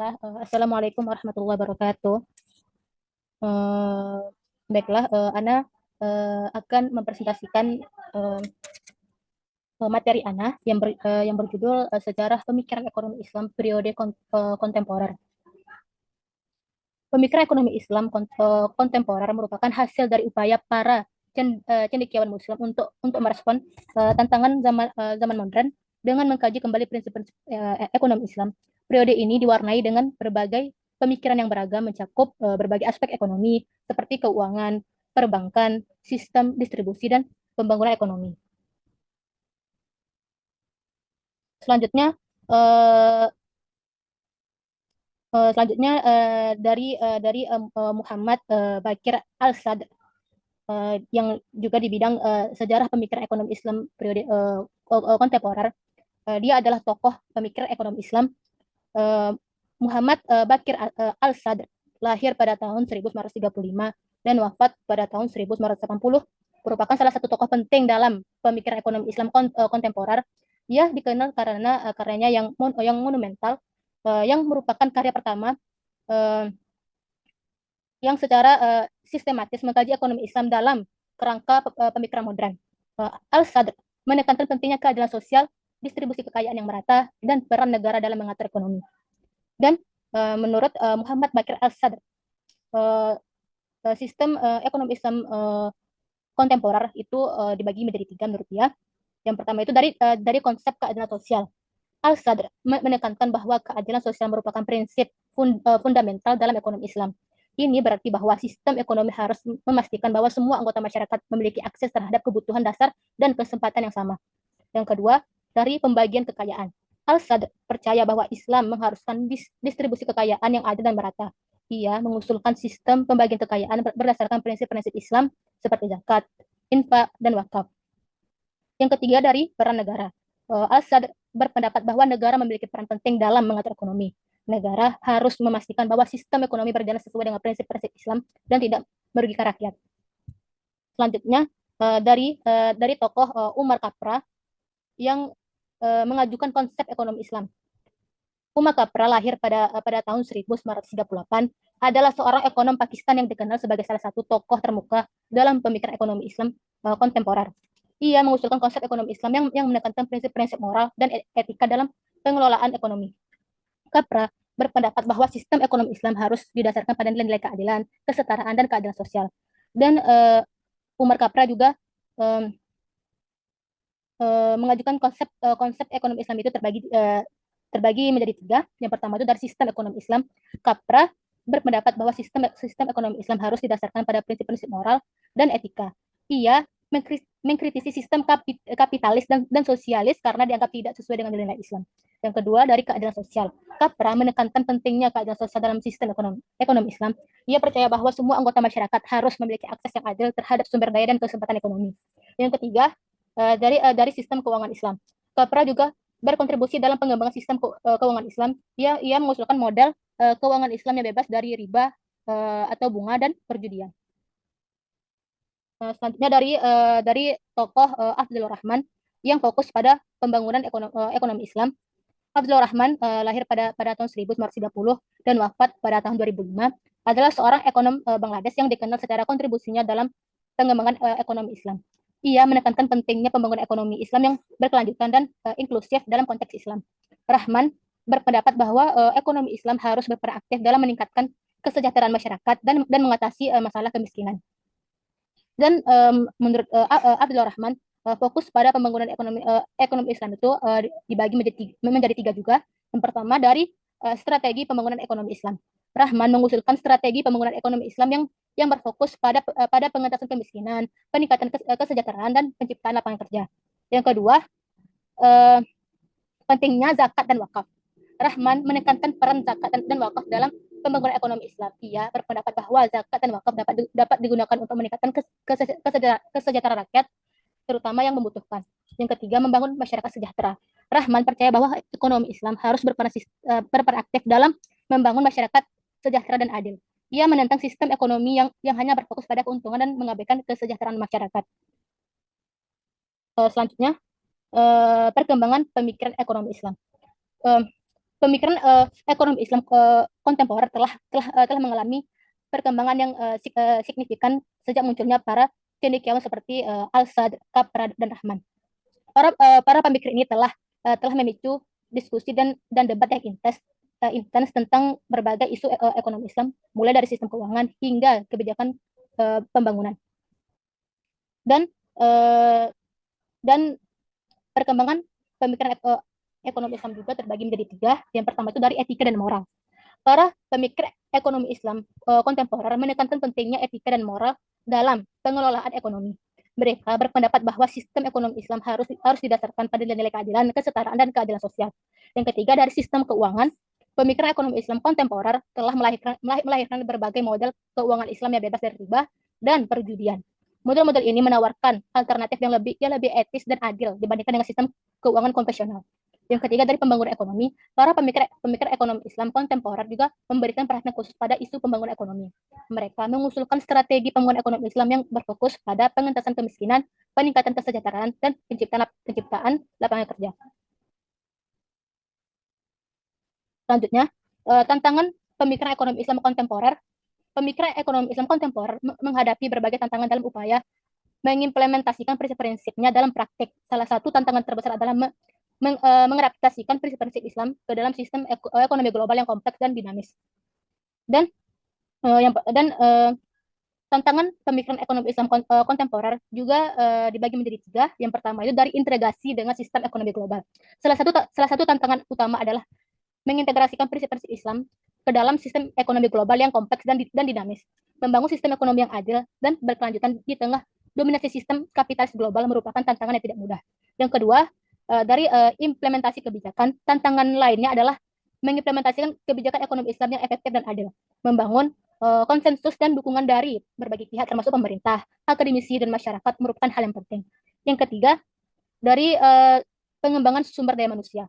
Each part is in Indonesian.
Baiklah, Assalamualaikum warahmatullahi wabarakatuh. Eh, baiklah, Ana akan mempresentasikan eh, materi Ana yang berjudul Sejarah Pemikiran Ekonomi Islam Periode Kontemporer. Pemikiran ekonomi Islam kontemporer merupakan hasil dari upaya para cendekiawan Muslim untuk merespon tantangan zaman modern dengan mengkaji kembali prinsip-prinsip ekonomi Islam. Periode ini diwarnai dengan berbagai pemikiran yang beragam mencakup berbagai aspek ekonomi seperti keuangan, perbankan, sistem distribusi dan pembangunan ekonomi. Selanjutnya eh, dari Muhammad Bakir Al-Sadr yang juga di bidang sejarah pemikiran ekonomi Islam periode kontemporer. Dia adalah tokoh pemikir ekonomi Islam. uh, Muhammad Bakir Al-Sadr lahir pada tahun 1935 dan wafat pada tahun 1980, merupakan salah satu tokoh penting dalam pemikiran ekonomi Islam kontemporer. Ia dikenal karena karyanya yang monumental, yang merupakan karya pertama uh, yang secara sistematis mengkaji ekonomi Islam dalam kerangka pemikiran modern. Al-Sadr menekankan pentingnya keadilan sosial, distribusi kekayaan yang merata, dan peran negara dalam mengatur ekonomi. Dan menurut Muhammad Bakir Al-Sadr, uh, sistem ekonomi Islam kontemporer itu dibagi menjadi tiga menurut dia. Yang pertama itu dari konsep keadilan sosial. Al-Sadr menekankan bahwa keadilan sosial merupakan prinsip fundamental dalam ekonomi Islam. Ini berarti bahwa sistem ekonomi harus memastikan bahwa semua anggota masyarakat memiliki akses terhadap kebutuhan dasar dan kesempatan yang sama. Yang kedua, dari pembagian kekayaan. Al-Sadr percaya bahwa Islam mengharuskan distribusi kekayaan yang adil dan merata. Ia mengusulkan sistem pembagian kekayaan berdasarkan prinsip-prinsip Islam seperti zakat, infak, dan wakaf. Yang ketiga, dari peran negara. Al-Sadr berpendapat bahwa negara memiliki peran penting dalam mengatur ekonomi. Negara harus memastikan bahwa sistem ekonomi berjalan sesuai dengan prinsip-prinsip Islam dan tidak merugikan rakyat. Selanjutnya, dari tokoh Umar Kapra yang mengajukan konsep ekonomi Islam. Umar Kapra lahir pada tahun 1938, adalah seorang ekonom Pakistan yang dikenal sebagai salah satu tokoh termuka dalam pemikiran ekonomi Islam kontemporer. Ia mengusulkan konsep ekonomi Islam yang menekankan prinsip-prinsip moral dan etika dalam pengelolaan ekonomi. Kapra berpendapat bahwa sistem ekonomi Islam harus didasarkan pada nilai-nilai keadilan, kesetaraan, dan keadilan sosial. Dan Umar Kapra juga um, mengajukan konsep ekonomi Islam itu terbagi menjadi tiga. Yang pertama itu dari sistem ekonomi Islam. Kapra berpendapat bahwa sistem ekonomi Islam harus didasarkan pada prinsip-prinsip moral dan etika. Ia mengkritisi sistem kapitalis dan sosialis karena dianggap tidak sesuai dengan nilai Islam. Yang kedua, dari keadilan sosial. Kapra menekankan pentingnya keadilan sosial dalam sistem ekonomi Islam. Ia percaya bahwa semua anggota masyarakat harus memiliki akses yang adil terhadap sumber daya dan kesempatan ekonomi. Yang ketiga, dari sistem keuangan Islam. Kapra juga berkontribusi dalam pengembangan sistem keuangan Islam. Ia mengusulkan model keuangan Islam yang bebas dari riba atau bunga dan perjudian. Selanjutnya dari tokoh Afdhilur Rahman yang fokus pada pembangunan ekonomi Islam. Afdhilur Rahman lahir pada tahun 1930 dan wafat pada tahun 2005, adalah seorang ekonom Bangladesh yang dikenal secara kontribusinya dalam pengembangan ekonomi Islam. Ia menekankan pentingnya pembangunan ekonomi Islam yang berkelanjutan dan inklusif dalam konteks Islam. Rahman berpendapat bahwa ekonomi Islam harus berperan aktif dalam meningkatkan kesejahteraan masyarakat dan mengatasi masalah kemiskinan. Dan menurut Abdul Rahman, fokus pada pembangunan ekonomi Islam itu dibagi menjadi tiga juga. Yang pertama, dari strategi pembangunan ekonomi Islam. Rahman mengusulkan strategi pembangunan ekonomi Islam yang berfokus pada pengentasan kemiskinan, peningkatan kesejahteraan, dan penciptaan lapangan kerja. Yang kedua, uh, pentingnya zakat dan wakaf. Rahman menekankan peran zakat dan wakaf dalam pembangunan ekonomi Islam. Ia berpendapat bahwa zakat dan wakaf dapat digunakan untuk meningkatkan kesejahteraan rakyat, terutama yang membutuhkan. Yang ketiga, membangun masyarakat sejahtera. Rahman percaya bahwa ekonomi Islam harus berperan aktif dalam membangun masyarakat sejahtera dan adil. Ia menentang sistem ekonomi yang hanya berfokus pada keuntungan dan mengabaikan kesejahteraan masyarakat. Selanjutnya, perkembangan pemikiran ekonomi Islam. pemikiran ekonomi Islam kontemporer telah mengalami perkembangan yang signifikan sejak munculnya para cendekiawan seperti Al-Sad, Capra, dan Rahman. Para pemikir ini telah memicu diskusi dan debat yang intens tentang berbagai isu ekonomi Islam, mulai dari sistem keuangan hingga kebijakan pembangunan. Dan uh, dan perkembangan pemikiran ekonomi Islam juga terbagi menjadi tiga. Yang pertama itu dari etika dan moral. Para pemikir ekonomi Islam kontemporer menekankan pentingnya etika dan moral dalam pengelolaan ekonomi. Mereka berpendapat bahwa sistem ekonomi Islam harus didasarkan pada nilai keadilan, kesetaraan, dan keadilan sosial. Yang ketiga, dari sistem keuangan, pemikiran ekonomi Islam kontemporer telah melahirkan berbagai model keuangan Islam yang bebas dari riba dan perjudian. Model-model ini menawarkan alternatif yang lebih etis dan adil dibandingkan dengan sistem keuangan konvensional. Yang ketiga, dari pembangunan ekonomi, para pemikir ekonomi Islam kontemporer juga memberikan perhatian khusus pada isu pembangunan ekonomi. Mereka mengusulkan strategi pembangunan ekonomi Islam yang berfokus pada pengentasan kemiskinan, peningkatan kesejahteraan, dan penciptaan lapangan kerja. Selanjutnya, tantangan pemikiran ekonomi Islam kontemporer. Pemikiran ekonomi Islam kontemporer menghadapi berbagai tantangan dalam upaya mengimplementasikan prinsip-prinsipnya dalam praktik. Salah satu tantangan terbesar adalah mengadaptasikan prinsip-prinsip Islam ke dalam sistem ekonomi global yang kompleks dan dinamis. Dan tantangan pemikiran ekonomi Islam kontemporer juga dibagi menjadi tiga. Yang pertama itu dari integrasi dengan sistem ekonomi global. Salah satu tantangan utama adalah mengintegrasikan prinsip-prinsip Islam ke dalam sistem ekonomi global yang kompleks dan dinamis. Membangun sistem ekonomi yang adil dan berkelanjutan di tengah dominasi sistem kapitalis global merupakan tantangan yang tidak mudah. Yang kedua, dari implementasi kebijakan, tantangan lainnya adalah mengimplementasikan kebijakan ekonomi Islam yang efektif dan adil, membangun konsensus dan dukungan dari berbagai pihak termasuk pemerintah, akademisi, dan masyarakat merupakan hal yang penting. Yang ketiga, dari pengembangan sumber daya manusia.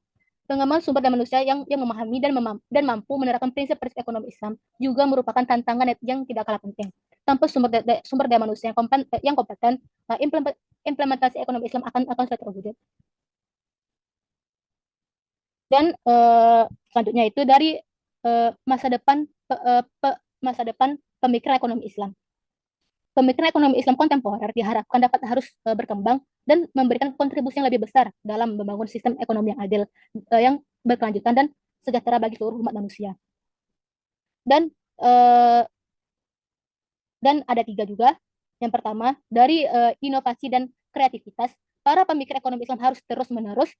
Pengembangan sumber daya manusia yang memahami dan mampu menerapkan prinsip-prinsip ekonomi Islam juga merupakan tantangan yang tidak kalah penting. Tanpa sumber daya manusia yang kompeten, implementasi ekonomi Islam akan sulit terwujud. Dan selanjutnya itu dari masa depan pemikiran ekonomi Islam. Pemikiran ekonomi Islam kontemporer diharapkan harus berkembang dan memberikan kontribusi yang lebih besar dalam membangun sistem ekonomi yang adil, yang berkelanjutan dan sejahtera bagi seluruh umat manusia. Dan ada tiga juga. Yang pertama, dari inovasi dan kreativitas, para pemikir ekonomi Islam harus terus-menerus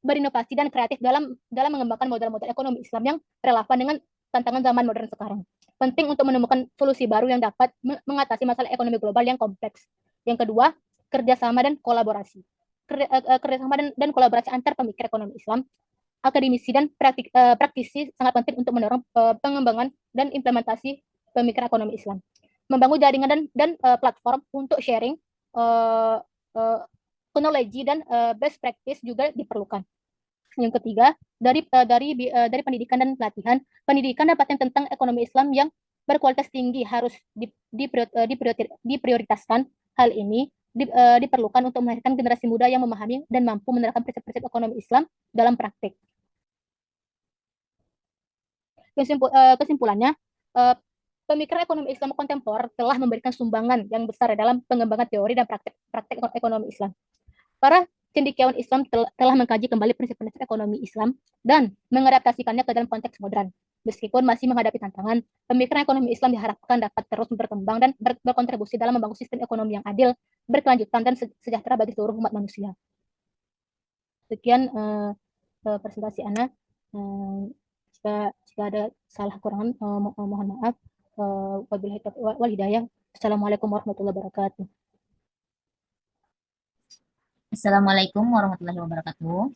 berinovasi dan kreatif dalam mengembangkan model-model ekonomi Islam yang relevan dengan tantangan zaman modern sekarang. Penting untuk menemukan solusi baru yang dapat mengatasi masalah ekonomi global yang kompleks. Yang kedua, kerjasama dan kolaborasi. Kerjasama dan kolaborasi antar pemikir ekonomi Islam, akademisi dan praktisi sangat penting untuk mendorong pengembangan dan implementasi pemikiran ekonomi Islam. Membangun jaringan dan platform untuk sharing knowledge dan best practice juga diperlukan. Yang ketiga, dari pendidikan dan pelatihan, pendidikan dan pelatihan tentang ekonomi Islam yang berkualitas tinggi harus diprioritaskan. Hal ini diperlukan untuk melahirkan generasi muda yang memahami dan mampu menerapkan prinsip-prinsip ekonomi Islam dalam praktik. Kesimpulannya, pemikiran ekonomi Islam kontemporer telah memberikan sumbangan yang besar dalam pengembangan teori dan praktek ekonomi Islam. Para cendekiawan Islam telah mengkaji kembali prinsip-prinsip ekonomi Islam dan mengadaptasikannya ke dalam konteks modern. Meskipun masih menghadapi tantangan, pemikiran ekonomi Islam diharapkan dapat terus berkembang dan berkontribusi dalam membangun sistem ekonomi yang adil, berkelanjutan, dan sejahtera bagi seluruh umat manusia. Sekian presentasi Ana. Jika ada salah kurangan, mohon maaf. Wabillahi taufiq wal hidayah. Assalamualaikum warahmatullahi wabarakatuh. Assalamualaikum warahmatullahi wabarakatuh.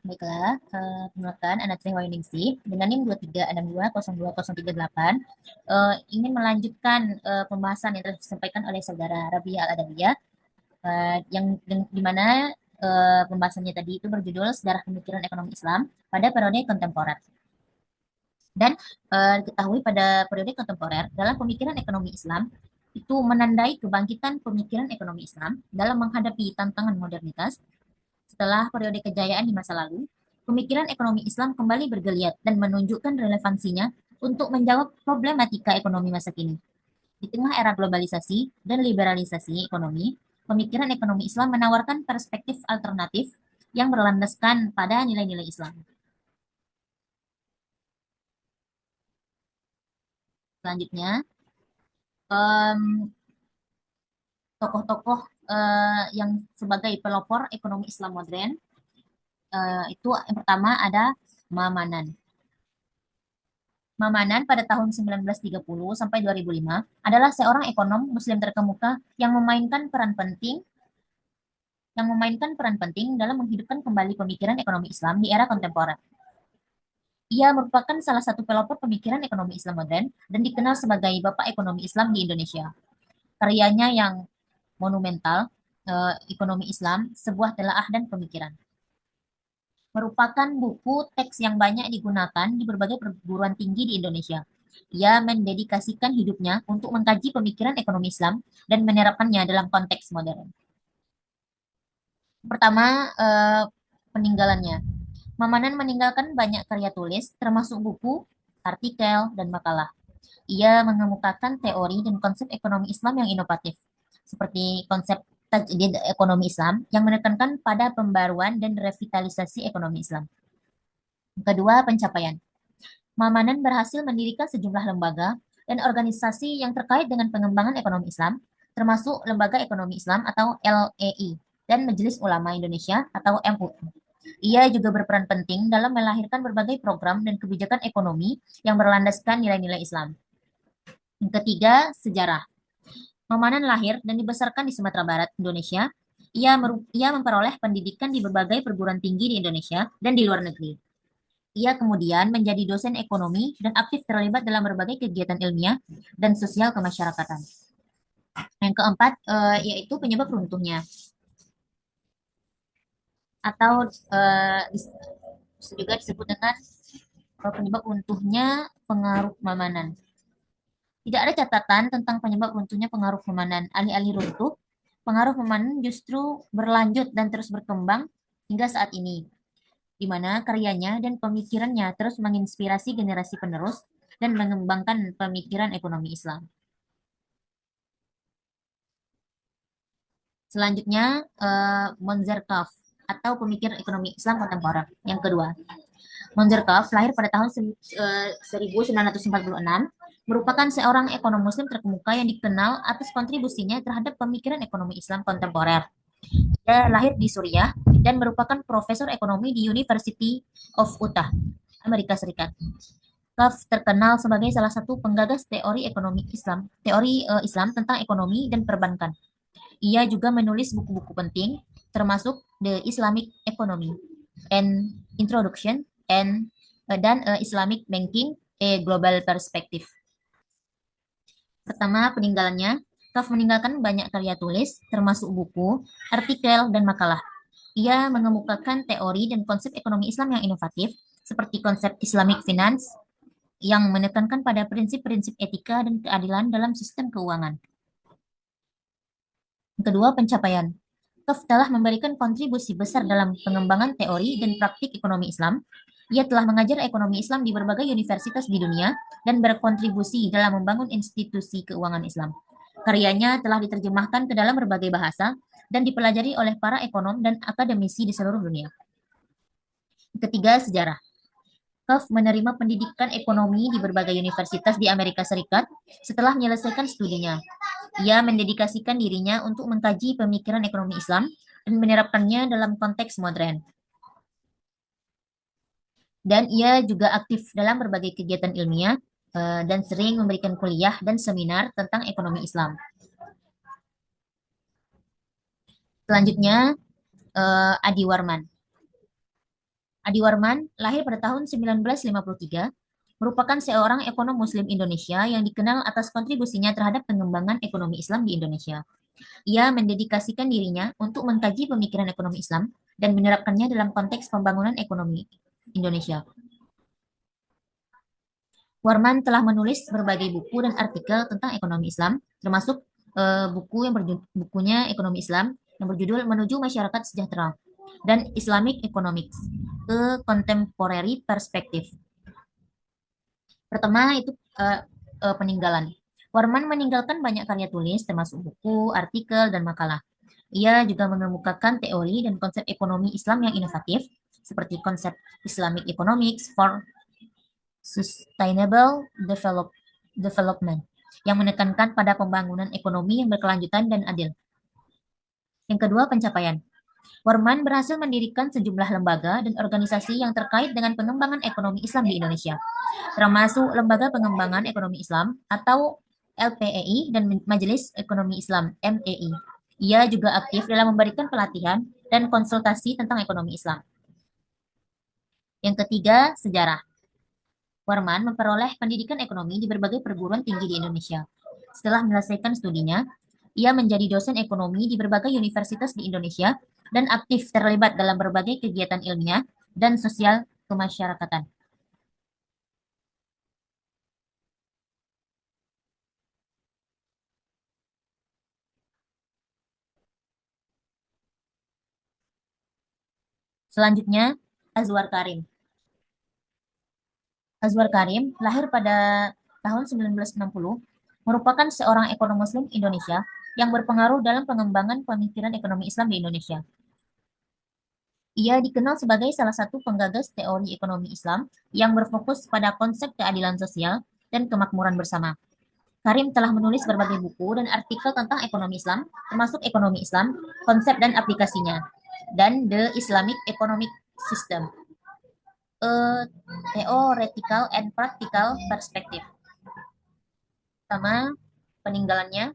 Baiklah, perkenalkan Ana Triwaningsih dengan NIM 23620238 ingin melanjutkan pembahasan yang telah disampaikan oleh saudara Rabia Al-Adawiyah, yang di mana pembahasannya tadi itu berjudul Sejarah Pemikiran Ekonomi Islam pada periode kontemporer. Dan diketahui pada periode kontemporer dalam pemikiran ekonomi Islam itu menandai kebangkitan pemikiran ekonomi Islam dalam menghadapi tantangan modernitas setelah periode kejayaan di masa lalu. pemikiran ekonomi Islam kembali bergeliat dan menunjukkan relevansinya untuk menjawab problematika ekonomi masa kini. Di tengah era globalisasi dan liberalisasi ekonomi, pemikiran ekonomi Islam menawarkan perspektif alternatif yang berlandaskan pada nilai-nilai Islam. Selanjutnya, em, tokoh-tokoh yang sebagai pelopor ekonomi Islam modern, itu yang pertama ada Mamanan. Mamanan pada tahun 1930 sampai 2005 adalah seorang ekonom muslim terkemuka yang memainkan peran penting dalam menghidupkan kembali pemikiran ekonomi Islam di era kontemporer. Ia merupakan salah satu pelopor pemikiran ekonomi Islam modern dan dikenal sebagai Bapak Ekonomi Islam di Indonesia. Karyanya yang monumental, Ekonomi Islam, Sebuah Telaah dan Pemikiran, merupakan buku teks yang banyak digunakan di berbagai perguruan tinggi di Indonesia. Ia mendedikasikan hidupnya untuk mengkaji pemikiran ekonomi Islam dan menerapkannya dalam konteks modern. Pertama, peninggalannya. Mamanan meninggalkan banyak karya tulis, termasuk buku, artikel, dan makalah. Ia mengemukakan teori dan konsep ekonomi Islam yang inovatif, seperti konsep tajdid ekonomi Islam yang menekankan pada pembaruan dan revitalisasi ekonomi Islam. Kedua, pencapaian. Mamanan berhasil mendirikan sejumlah lembaga dan organisasi yang terkait dengan pengembangan ekonomi Islam, termasuk Lembaga Ekonomi Islam atau LEI dan Majelis Ulama Indonesia atau MUI. Ia juga berperan penting dalam melahirkan berbagai program dan kebijakan ekonomi yang berlandaskan nilai-nilai Islam. Yang ketiga, sejarah. Mamanan lahir dan dibesarkan di Sumatera Barat, Indonesia. Ia memperoleh pendidikan di berbagai perguruan tinggi di Indonesia dan di luar negeri. Ia kemudian menjadi dosen ekonomi dan aktif terlibat dalam berbagai kegiatan ilmiah dan sosial kemasyarakatan. Yang keempat, yaitu penyebab runtuhnya. Atau juga disebut dengan penyebab runtuhnya pengaruh Mamanan. Tidak ada catatan tentang penyebab runtuhnya pengaruh Mamanan. Alih-alih runtuh, pengaruh Mamanan justru berlanjut dan terus berkembang hingga saat ini, di mana karyanya dan pemikirannya terus menginspirasi generasi penerus dan mengembangkan pemikiran ekonomi Islam. Selanjutnya, Monzerkaf atau pemikir ekonomi Islam kontemporer. Yang kedua, Monzerkaf lahir pada tahun 1946, merupakan seorang ekonom muslim terkemuka yang dikenal atas kontribusinya terhadap pemikiran ekonomi Islam kontemporer. Dia lahir di Suriah dan merupakan profesor ekonomi di University of Utah, Amerika Serikat. Kaf terkenal sebagai salah satu penggagas teori ekonomi Islam, Islam tentang ekonomi dan perbankan. Ia juga menulis buku-buku penting, termasuk The Islamic Economy and Introduction dan Islamic Banking, A Global Perspective. Pertama, peninggalannya. Kaf meninggalkan banyak karya tulis, termasuk buku, artikel, dan makalah. Ia mengemukakan teori dan konsep ekonomi Islam yang inovatif, seperti konsep Islamic Finance, yang menekankan pada prinsip-prinsip etika dan keadilan dalam sistem keuangan. Kedua, pencapaian. Kaf telah memberikan kontribusi besar dalam pengembangan teori dan praktik ekonomi Islam. Ia telah mengajar ekonomi Islam di berbagai universitas di dunia dan berkontribusi dalam membangun institusi keuangan Islam. Karyanya telah diterjemahkan ke dalam berbagai bahasa dan dipelajari oleh para ekonom dan akademisi di seluruh dunia. Ketiga, sejarah. Kaf menerima pendidikan ekonomi di berbagai universitas di Amerika Serikat setelah menyelesaikan studinya. Ia mendedikasikan dirinya untuk mengkaji pemikiran ekonomi Islam dan menerapkannya dalam konteks modern. Dan ia juga aktif dalam berbagai kegiatan ilmiah dan sering memberikan kuliah dan seminar tentang ekonomi Islam. Selanjutnya, Adi Warman. Adi Warman lahir pada tahun 1953, merupakan seorang ekonom muslim Indonesia yang dikenal atas kontribusinya terhadap pengembangan ekonomi Islam di Indonesia. Ia mendedikasikan dirinya untuk mengkaji pemikiran ekonomi Islam dan menerapkannya dalam konteks pembangunan ekonomi Indonesia. Warman telah menulis berbagai buku dan artikel tentang ekonomi Islam, termasuk bukunya Ekonomi Islam yang berjudul Menuju Masyarakat Sejahtera. dan Islamic Economics, a Contemporary Perspective. Pertama itu peninggalan. Warman meninggalkan banyak karya tulis, termasuk buku, artikel, dan makalah. Ia juga mengemukakan teori dan konsep ekonomi Islam yang inovatif, seperti konsep Islamic Economics for Sustainable Development, yang menekankan pada pembangunan ekonomi yang berkelanjutan dan adil. Yang kedua, pencapaian. Warman berhasil mendirikan sejumlah lembaga dan organisasi yang terkait dengan pengembangan ekonomi Islam di Indonesia, termasuk Lembaga Pengembangan Ekonomi Islam atau LPEI dan Majelis Ekonomi Islam MEI. Ia juga aktif dalam memberikan pelatihan dan konsultasi tentang ekonomi Islam. Yang ketiga, sejarah. Warman memperoleh pendidikan ekonomi di berbagai perguruan tinggi di Indonesia. Setelah menyelesaikan studinya, ia menjadi dosen ekonomi di berbagai universitas di Indonesia dan aktif terlibat dalam berbagai kegiatan ilmiah dan sosial kemasyarakatan. Selanjutnya, Azwar Karim. Azwar Karim lahir pada tahun 1960, merupakan seorang ekonom Muslim Indonesia yang berpengaruh dalam pengembangan pemikiran ekonomi Islam di Indonesia. Ia dikenal sebagai salah satu penggagas teori ekonomi Islam yang berfokus pada konsep keadilan sosial dan kemakmuran bersama. Karim telah menulis berbagai buku dan artikel tentang ekonomi Islam, termasuk ekonomi Islam, konsep dan aplikasinya, dan The Islamic Economic System, a Theoretical and Practical Perspective. Pertama, peninggalannya.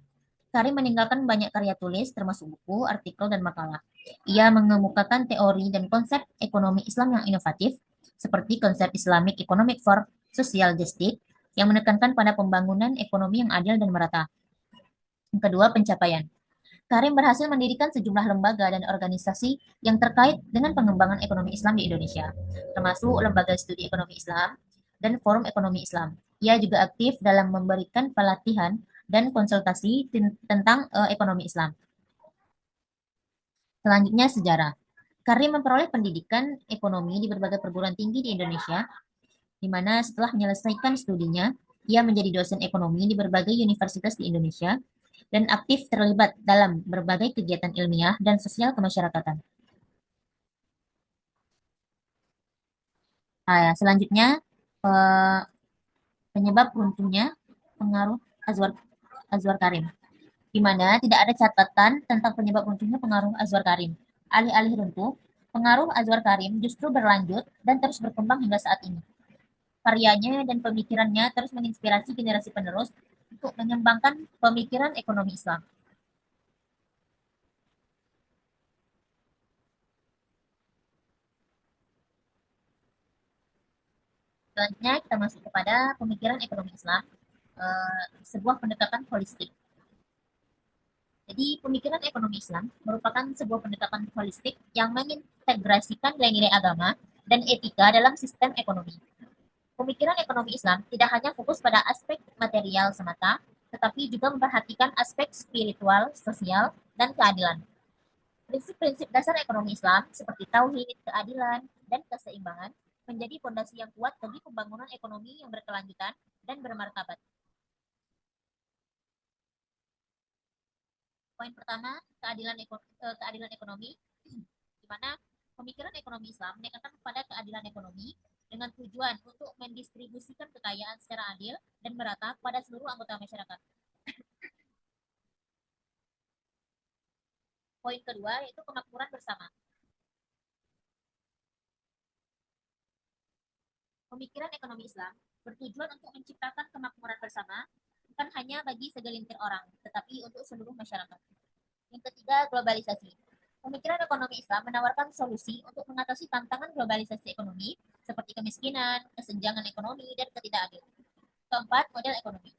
Karim meninggalkan banyak karya tulis, termasuk buku, artikel, dan makalah. Ia mengemukakan teori dan konsep ekonomi Islam yang inovatif, seperti konsep Islamic Economic for Social Justice, yang menekankan pada pembangunan ekonomi yang adil dan merata. Yang kedua, pencapaian. Karim berhasil mendirikan sejumlah lembaga dan organisasi yang terkait dengan pengembangan ekonomi Islam di Indonesia, termasuk Lembaga Studi Ekonomi Islam dan Forum Ekonomi Islam. Ia juga aktif dalam memberikan pelatihan dan konsultasi tentang ekonomi Islam. Selanjutnya, sejarah. Karim memperoleh pendidikan ekonomi di berbagai perguruan tinggi di Indonesia, di mana setelah menyelesaikan studinya, ia menjadi dosen ekonomi di berbagai universitas di Indonesia dan aktif terlibat dalam berbagai kegiatan ilmiah dan sosial kemasyarakatan. Selanjutnya, penyebab runtuhnya pengaruh Azwar, Azwar Karim, di mana tidak ada catatan tentang penyebab runtuhnya pengaruh Azwar Karim. Alih-alih runtuh, pengaruh Azwar Karim justru berlanjut dan terus berkembang hingga saat ini. Karyanya dan pemikirannya terus menginspirasi generasi penerus untuk mengembangkan pemikiran ekonomi Islam. Selanjutnya kita masuk kepada pemikiran ekonomi Islam, sebuah pendekatan holistik. Jadi pemikiran ekonomi Islam merupakan sebuah pendekatan holistik yang mengintegrasikan nilai-nilai agama dan etika dalam sistem ekonomi. Pemikiran ekonomi Islam tidak hanya fokus pada aspek material semata, tetapi juga memperhatikan aspek spiritual, sosial, dan keadilan. Prinsip-prinsip dasar ekonomi Islam seperti tauhid, keadilan, dan keseimbangan menjadi fondasi yang kuat bagi pembangunan ekonomi yang berkelanjutan dan bermartabat. Poin pertama, keadilan ekonomi, di mana pemikiran ekonomi Islam menekankan pada keadilan ekonomi dengan tujuan untuk mendistribusikan kekayaan secara adil dan merata kepada seluruh anggota masyarakat. Poin kedua yaitu kemakmuran bersama. Pemikiran ekonomi Islam bertujuan untuk menciptakan kemakmuran bersama bukan hanya bagi segelintir orang, tetapi untuk seluruh masyarakat. Yang ketiga, globalisasi. Pemikiran ekonomi Islam menawarkan solusi untuk mengatasi tantangan globalisasi ekonomi seperti kemiskinan, kesenjangan ekonomi, dan ketidakadilan. Keempat, model ekonomi.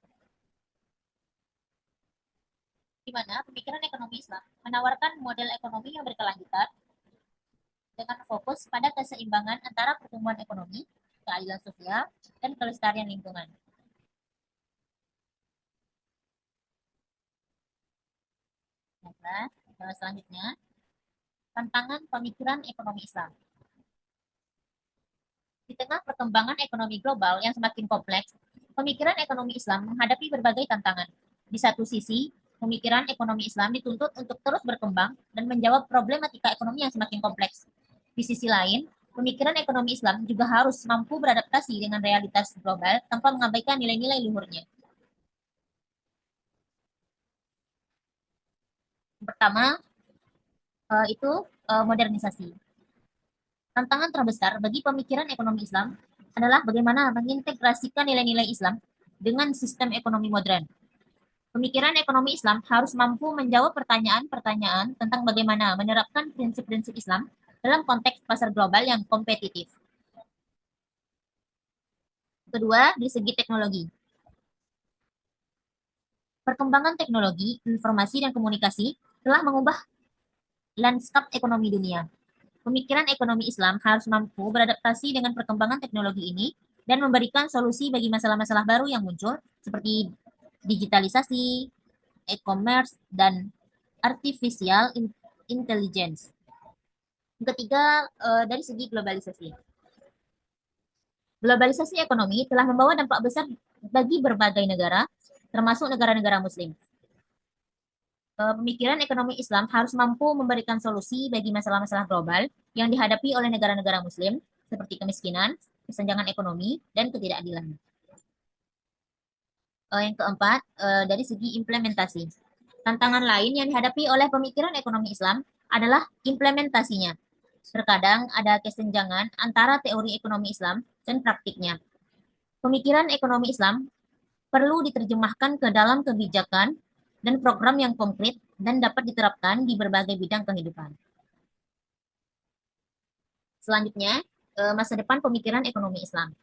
Di mana pemikiran ekonomi Islam menawarkan model ekonomi yang berkelanjutan dengan fokus pada keseimbangan antara pertumbuhan ekonomi, keadilan sosial, dan kelestarian lingkungan. Baiklah, selanjutnya, tantangan pemikiran ekonomi Islam. Di tengah perkembangan ekonomi global yang semakin kompleks, pemikiran ekonomi Islam menghadapi berbagai tantangan. Di satu sisi, pemikiran ekonomi Islam dituntut untuk terus berkembang dan menjawab problematika ekonomi yang semakin kompleks. Di sisi lain, pemikiran ekonomi Islam juga harus mampu beradaptasi dengan realitas global tanpa mengabaikan nilai-nilai luhurnya. Pertama, modernisasi. Tantangan terbesar bagi pemikiran ekonomi Islam adalah bagaimana mengintegrasikan nilai-nilai Islam dengan sistem ekonomi modern. Pemikiran ekonomi Islam harus mampu menjawab pertanyaan-pertanyaan tentang bagaimana menerapkan prinsip-prinsip Islam dalam konteks pasar global yang kompetitif. Kedua, di segi teknologi. Perkembangan teknologi, informasi, dan komunikasi telah mengubah lanskap ekonomi dunia. Pemikiran ekonomi Islam harus mampu beradaptasi dengan perkembangan teknologi ini dan memberikan solusi bagi masalah-masalah baru yang muncul seperti digitalisasi, e-commerce, dan artificial intelligence. Yang ketiga, dari segi globalisasi. Globalisasi ekonomi telah membawa dampak besar bagi berbagai negara, termasuk negara-negara Muslim. Pemikiran ekonomi Islam harus mampu memberikan solusi bagi masalah-masalah global yang dihadapi oleh negara-negara Muslim, seperti kemiskinan, kesenjangan ekonomi, dan ketidakadilan. Yang keempat, dari segi implementasi. Tantangan lain yang dihadapi oleh pemikiran ekonomi Islam adalah implementasinya. Terkadang ada kesenjangan antara teori ekonomi Islam dan praktiknya. Pemikiran ekonomi Islam perlu diterjemahkan ke dalam kebijakan dan program yang konkret dan dapat diterapkan di berbagai bidang kehidupan. Selanjutnya, masa depan pemikiran ekonomi Islam.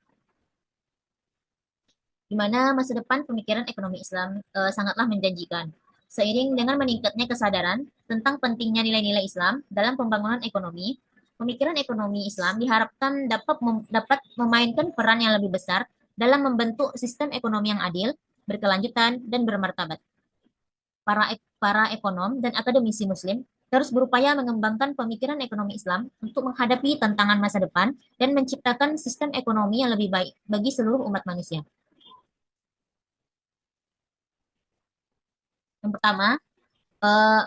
Di mana masa depan pemikiran ekonomi Islam sangatlah menjanjikan. Seiring dengan meningkatnya kesadaran tentang pentingnya nilai-nilai Islam dalam pembangunan ekonomi, pemikiran ekonomi Islam diharapkan dapat memainkan peran yang lebih besar dalam membentuk sistem ekonomi yang adil, berkelanjutan, dan bermartabat. Para ekonom dan akademisi Muslim terus berupaya mengembangkan pemikiran ekonomi Islam untuk menghadapi tantangan masa depan dan menciptakan sistem ekonomi yang lebih baik bagi seluruh umat manusia. Yang eh,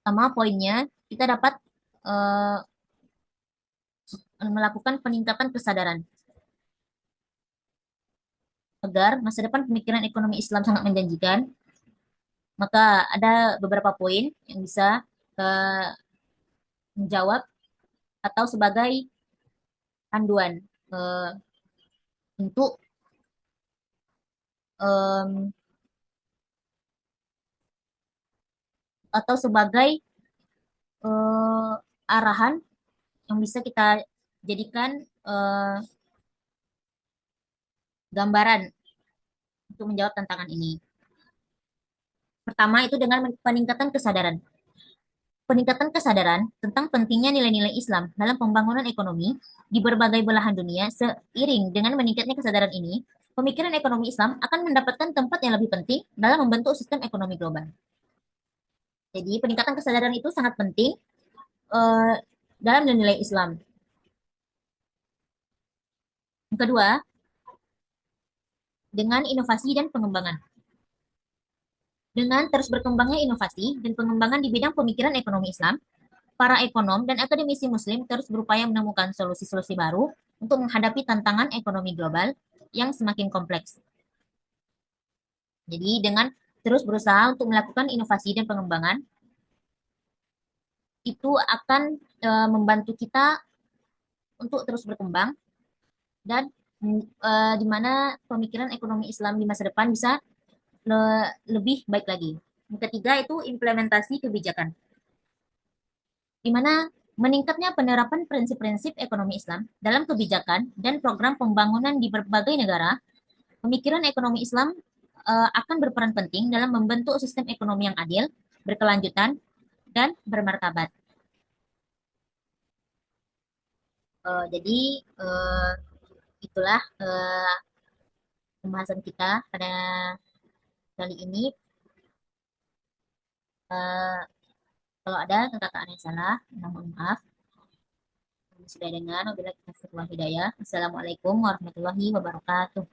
pertama poinnya kita dapat eh, melakukan peningkatan kesadaran agar masa depan pemikiran ekonomi Islam sangat menjanjikan. Maka ada beberapa poin yang bisa uh, menjawab atau sebagai panduan untuk um, atau sebagai uh, arahan yang bisa kita jadikan gambaran untuk menjawab tantangan ini. Pertama itu dengan peningkatan kesadaran. Peningkatan kesadaran tentang pentingnya nilai-nilai Islam dalam pembangunan ekonomi di berbagai belahan dunia seiring dengan meningkatnya kesadaran ini, pemikiran ekonomi Islam akan mendapatkan tempat yang lebih penting dalam membentuk sistem ekonomi global. Jadi peningkatan kesadaran itu sangat penting dalam nilai Islam. Yang kedua, dengan inovasi dan pengembangan. Dengan terus berkembangnya inovasi dan pengembangan di bidang pemikiran ekonomi Islam, para ekonom dan akademisi Muslim terus berupaya menemukan solusi-solusi baru untuk menghadapi tantangan ekonomi global yang semakin kompleks. Jadi dengan terus berusaha untuk melakukan inovasi dan pengembangan, itu akan membantu kita untuk terus berkembang dan di mana pemikiran ekonomi Islam di masa depan bisa lebih baik lagi. Yang ketiga itu implementasi kebijakan, di mana meningkatnya penerapan prinsip-prinsip ekonomi Islam dalam kebijakan dan program pembangunan di berbagai negara, pemikiran ekonomi Islam akan berperan penting dalam membentuk sistem ekonomi yang adil, berkelanjutan, dan bermartabat. Jadi itulah pembahasan kita pada kali ini. Kalau ada kata-kata yang salah, mohon maaf. Sudah dengar, wabillahi taufiq wal hidayah. Assalamualaikum warahmatullahi wabarakatuh.